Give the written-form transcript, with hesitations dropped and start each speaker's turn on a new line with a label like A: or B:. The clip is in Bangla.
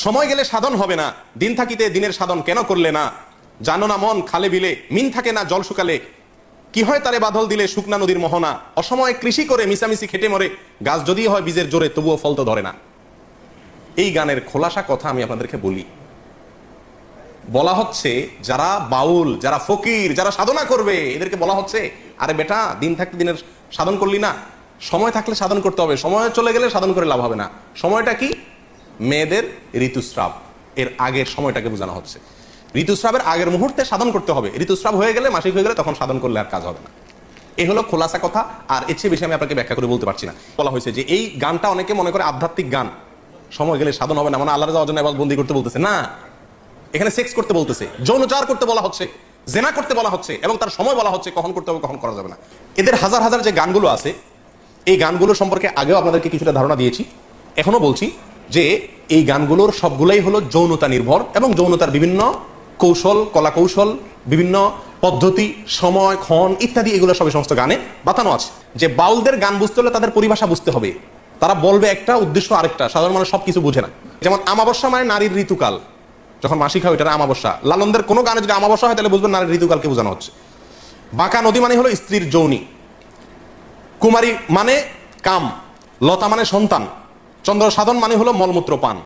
A: সময় গেলে সাধন হবে না, দিন থাকিতে দিনের সাধন কেন করলে না? জানো না মন খালে বিলে মিন থাকে না জল শুকালে, কি হয় তারে বাদল দিলে শুকনা নদীর মোহনা। অসময়ে কৃষি করে মিশামিশি খেটে মরে, গাছ যদি হয় বীজের জোরে তবুও ফল তো ধরে না। এই গানের খোলাসা কথা আমি আপনাদেরকে বলি। বলা হচ্ছে যারা বাউল, যারা ফকির, যারা সাধনা করবে এদেরকে বলা হচ্ছে, আরে বেটা দিন থাকতে দিনের সাধন করলি না, সময় থাকলে সাধন করতে হবে, সময় চলে গেলে সাধন করে লাভ হবে না। সময়টা কি? মেয়েদের ঋতুস্রাব, এর আগের সময়টাকে বোঝানো হচ্ছে। ঋতুস্রাবের আগের মুহূর্তে সাধন করতে হবে, ঋতুস্রাব হয়ে গেলে, মাসিক হয়ে গেলে তখন সাধন করলে আর কাজ হবে না। এই হলো খোলাসা কথা। আর এর চেয়ে বেশি আমি আপনাকে ব্যাখ্যা করে বলতে পারছি না। বলা হয়েছে যে এই গানটা অনেকে মনে করে আধ্যাত্মিক গান, সময় গেলে সাধন হবে না মানে আল্লাহর যাওয়ার জন্য এবার বন্দি করতে বলতেছে না, এখানে সেক্স করতে বলতেছে, যৌনচার করতে বলা হচ্ছে, জেনা করতে বলা হচ্ছে, এবং তার সময় বলা হচ্ছে কখন করতে হবে কখন করা যাবে না। এদের হাজার হাজার যে গানগুলো আছে, এই গানগুলো সম্পর্কে আগেও আপনাদেরকে কিছুটা ধারণা দিয়েছি, এখনো বলছি যে এই গানগুলোর সবগুলাই হলো যৌনতা নির্ভর, এবং যৌনতার বিভিন্ন কৌশল, কলা কৌশল, বিভিন্ন পদ্ধতি, সময়, ক্ষণ ইত্যাদি এগুলো সবই সমস্ত গানে বাতানো আছে। যে বাউলদের গান বুঝতে হলে তাদের পরিভাষা বুঝতে হবে, তারা বলবে একটা, উদ্দেশ্য আরেকটা, সাধারণ মানুষ সবকিছু বুঝে না। যেমন আমাবস্যা মানে নারীর ঋতুকাল, যখন মাসিক হয় এটা আমাবস্যা। লালনদের কোনো গানে যদি আমাবস্যা হয় তাহলে বুঝবেন নারীর ঋতুকালকে বোঝানো হচ্ছে। বাঁকা নদী মানে হলো স্ত্রীর যৌনি, কুমারী মানে কাম, লতা মানে সন্তান, চন্দ্র সাধন মানে হলো মলমূত্র পান।